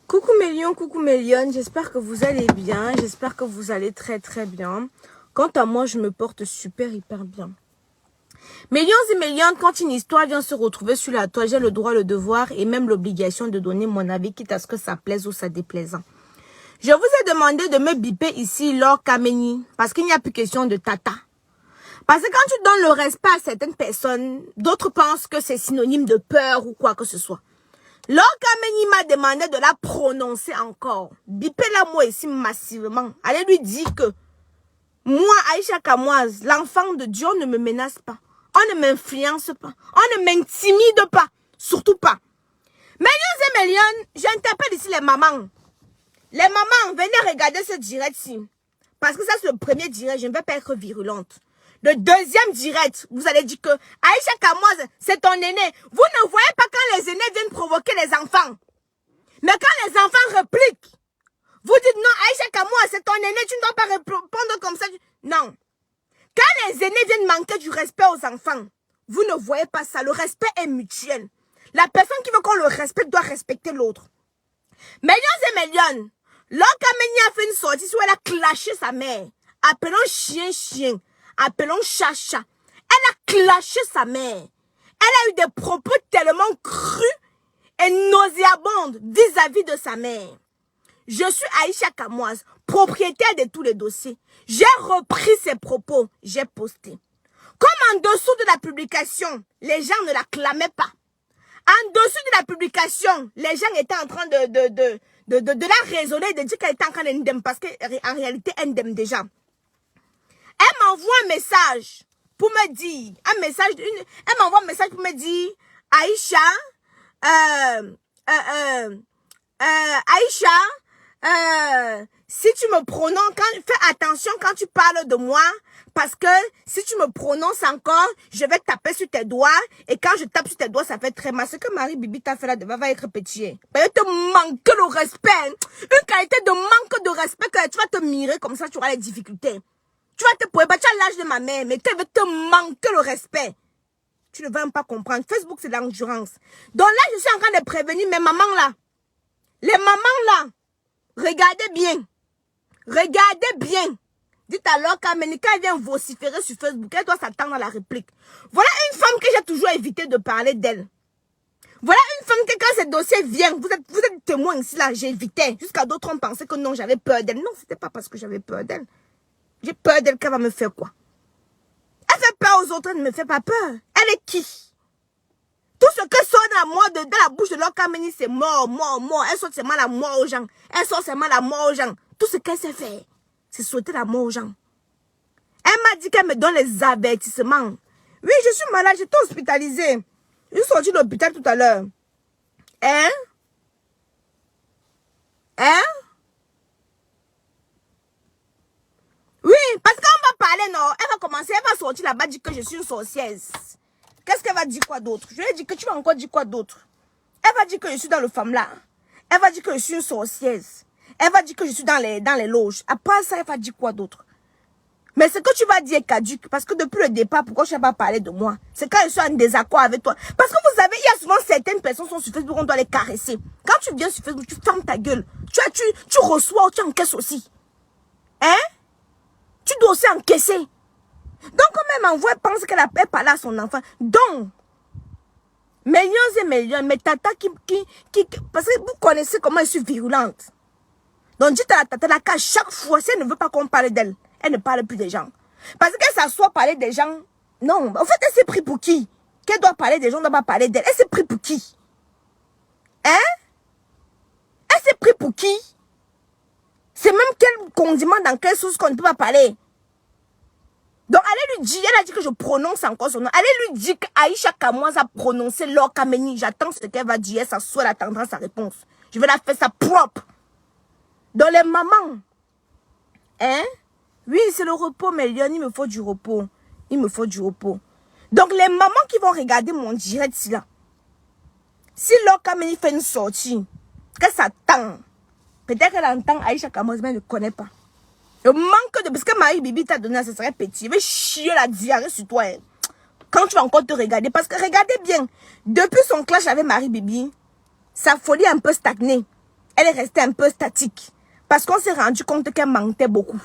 Coucou mes lions, j'espère que vous allez bien, j'espère que vous allez très bien. Quant à moi, je me porte hyper bien. Mes lions et mes lions, quand une histoire vient se retrouver sur la toile, j'ai le droit, le devoir et même l'obligation de donner mon avis, quitte à ce que ça plaise ou ça déplaise. Je vous ai demandé de me biper ici, Laure Kameni, parce qu'il n'y a plus question de tata. Parce que quand tu donnes le respect à certaines personnes, d'autres pensent que c'est synonyme de peur ou quoi que ce soit. Laure Kameni m'a demandé de la prononcer encore. Bipez-la moi ici massivement. Allez lui dire que moi, Aïcha Kamoise, l'enfant de Dieu, on ne me menace pas. On ne m'influence pas. On ne m'intimide pas. Surtout pas. Mes lions et mes lions, j'interpelle ici les mamans. Les mamans, venez regarder ce direct-ci. Parce que ça, c'est le premier direct. Je ne vais pas être virulente. Le deuxième direct, vous allez dire que Aïcha Kamoise, c'est ton aîné. Vous ne voyez pas quand les aînés viennent provoquer les enfants. Mais quand les enfants répliquent, vous dites non, Aïcha Kamoise, c'est ton aîné, tu ne dois pas répondre comme ça. Non. Quand les aînés viennent manquer du respect aux enfants, vous ne voyez pas ça. Le respect est mutuel. La personne qui veut qu'on le respecte doit respecter l'autre. Mes lions et mes lions, Laure Kameni a fait une sortie où elle a clashé sa mère. Appelons chien. Appelons chat. Elle a clashé sa mère. Elle a eu des propos tellement crus et nauséabonds vis-à-vis de sa mère. Je suis Aïcha Kamoise, propriétaire de tous les dossiers. J'ai repris ses propos, j'ai posté. Comme en dessous de la publication, les gens ne la clamaient pas. En dessous de la publication, les gens étaient en train de la raisonner, de dire qu'elle était encore indemne, parce qu'en réalité, indemne déjà. Elle m'envoie un message pour me dire, elle m'envoie un message pour me dire, Aïcha, si tu me prononces, fais attention quand tu parles de moi, parce que si tu me prononces encore, je vais taper sur tes doigts, et quand je tape sur tes doigts, ça fait très mal. Ce que Marie Bibi t'a fait là va être petit. Elle te manque le respect, une qualité de manque de respect que tu vas te mirer comme ça, tu auras les difficultés. Tu vas te poser, tu as l'âge de ma mère, mais tu veux te manquer le respect. Tu ne vas même pas comprendre. Facebook, c'est l'endurance. Donc là, je suis en train de prévenir mes mamans là. Les mamans là, regardez bien. Regardez bien. Dites à Laure Kameni, quand elle vient vociférer sur Facebook, elle doit s'attendre à la réplique. Voilà une femme que j'ai toujours évité de parler d'elle. Voilà une femme que quand ce dossier vient, vous êtes témoin ici là, j'évitais. Jusqu'à d'autres ont pensé que non, j'avais peur d'elle. Non, c'était pas parce que j'avais peur d'elle. J'ai peur d'elle, qu'elle va me faire quoi? Elle fait peur aux autres, elle ne me fait pas peur. Elle est qui? Tout ce que sonne à moi dans la bouche de Laure Kameni, c'est mort. Elle souhaite seulement la mort aux gens. Elle souhaite seulement la mort aux gens. Tout ce qu'elle sait faire, c'est souhaiter la mort aux gens. Elle m'a dit qu'elle me donne les avertissements. Oui, je suis malade, j'étais hospitalisée. Je suis sortie de l'hôpital tout à l'heure. Hein? Oui, parce qu'on va parler, non. Elle va commencer, elle va sortir là-bas, dire que je suis une sorcière. Qu'est-ce qu'elle va dire quoi d'autre? Je lui ai dit que tu vas encore dire quoi d'autre? Elle va dire que je suis dans le femme-là. Elle va dire que je suis une sorcière. Elle va dire que je suis dans les loges. Après ça, elle va dire quoi d'autre? Mais ce que tu vas dire est caduque. Parce que depuis le départ, pourquoi tu n'as pas parlé de moi? C'est quand je suis en désaccord avec toi. Parce que vous savez, il y a souvent certaines personnes qui sont sur Facebook, on doit les caresser. Quand tu viens sur Facebook, tu fermes ta gueule. Tu reçois, tu encaisses aussi. Hein? Tu dois aussi encaisser. Donc, quand elle m'envoie, elle pense qu'elle a parlé à son enfant. Donc, mes lions et mes lions, mes tatas parce que vous connaissez comment je suis virulente. Donc, dites à la tata là qu'à chaque fois, si elle ne veut pas qu'on parle d'elle, elle ne parle plus des gens. Parce qu'elle s'assoit parler des gens. Non, en fait, elle s'est pris pour qui? Qu'elle doit parler des gens, ne doit pas parler d'elle. Elle s'est pris pour qui? Hein? Elle s'est pris pour qui? C'est même quel condiment dans quelle sauce qu'on ne peut pas parler. Donc, allez lui dire, elle a dit que je prononce encore son nom. Allez lui dire qu'Aïcha Kamoise a prononcé Laure Kameni. J'attends ce qu'elle va dire. Elle s'assoit, elle attendra sa réponse. Je vais la faire ça propre. Dans les mamans. Hein? Oui, c'est le repos, mais Lyon, il me faut du repos. Il me faut du repos. Donc, les mamans qui vont regarder mon direct, c'est là. Si Laure Kameni fait une sortie, qu'elle s'attend. Peut-être qu'elle entend Aïcha Kamoise, mais elle ne connaît pas. Le manque de... Parce que Marie Bibi t'a donné, ça serait petit. Je vais chier la diarrhée sur toi. Hein. Quand tu vas encore te regarder. Parce que regardez bien. Depuis son clash avec Marie Bibi, sa folie a un peu stagné. elle est restée un peu statique. Parce qu'on s'est rendu compte qu'elle mentait beaucoup.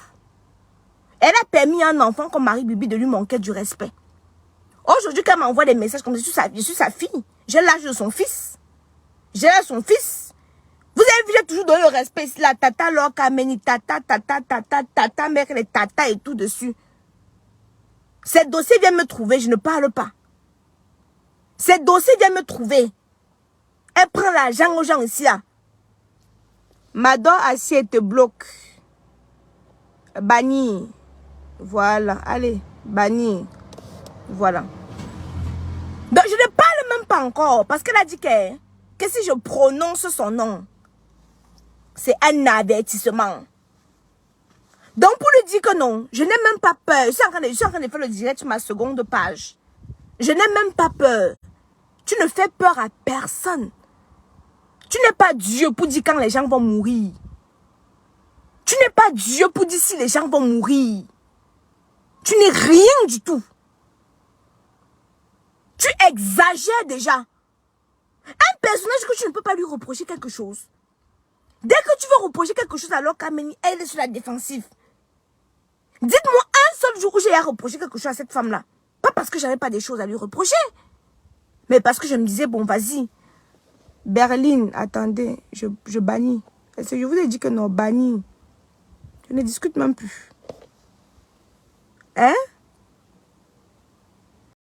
Elle a permis à un enfant comme Marie-Bibi de lui manquer du respect. Aujourd'hui, quand elle m'envoie des messages comme je suis sa fille, j'ai l'âge de son fils. J'ai l'âge de son fils. Vous avez vu, j'ai toujours donné le respect ici, la tata, l'orkameni, tata, mère, les tata et tout dessus. Ces dossiers viennent me trouver, je ne parle pas. Ces dossiers viennent me trouver. Elle prend l'argent aux gens ici, là. Madon assiette te bloque. Banni. Voilà, allez, banni. Voilà. Donc, je ne parle même pas encore. Parce qu'elle a dit que si je prononce son nom, c'est un avertissement. Donc, pour lui dire que non, je n'ai même pas peur. Je suis en train de faire le direct sur ma seconde page. Je n'ai même pas peur. Tu ne fais peur à personne. Tu n'es pas Dieu pour dire quand les gens vont mourir. Tu n'es pas Dieu pour dire si les gens vont mourir. Tu n'es rien du tout. Tu exagères déjà. Un personnage que tu ne peux pas lui reprocher quelque chose. Dès que tu veux reprocher quelque chose alors qu'Amélie, elle est sur la défensive. Dites-moi un seul jour où j'ai à reprocher quelque chose à cette femme-là. Pas parce que j'avais pas des choses à lui reprocher. Mais parce que je me disais, bon, vas-y. Berlin, attendez, je bannis. Est-ce que je vous ai dit que non, bannis. Je ne discute même plus. Hein?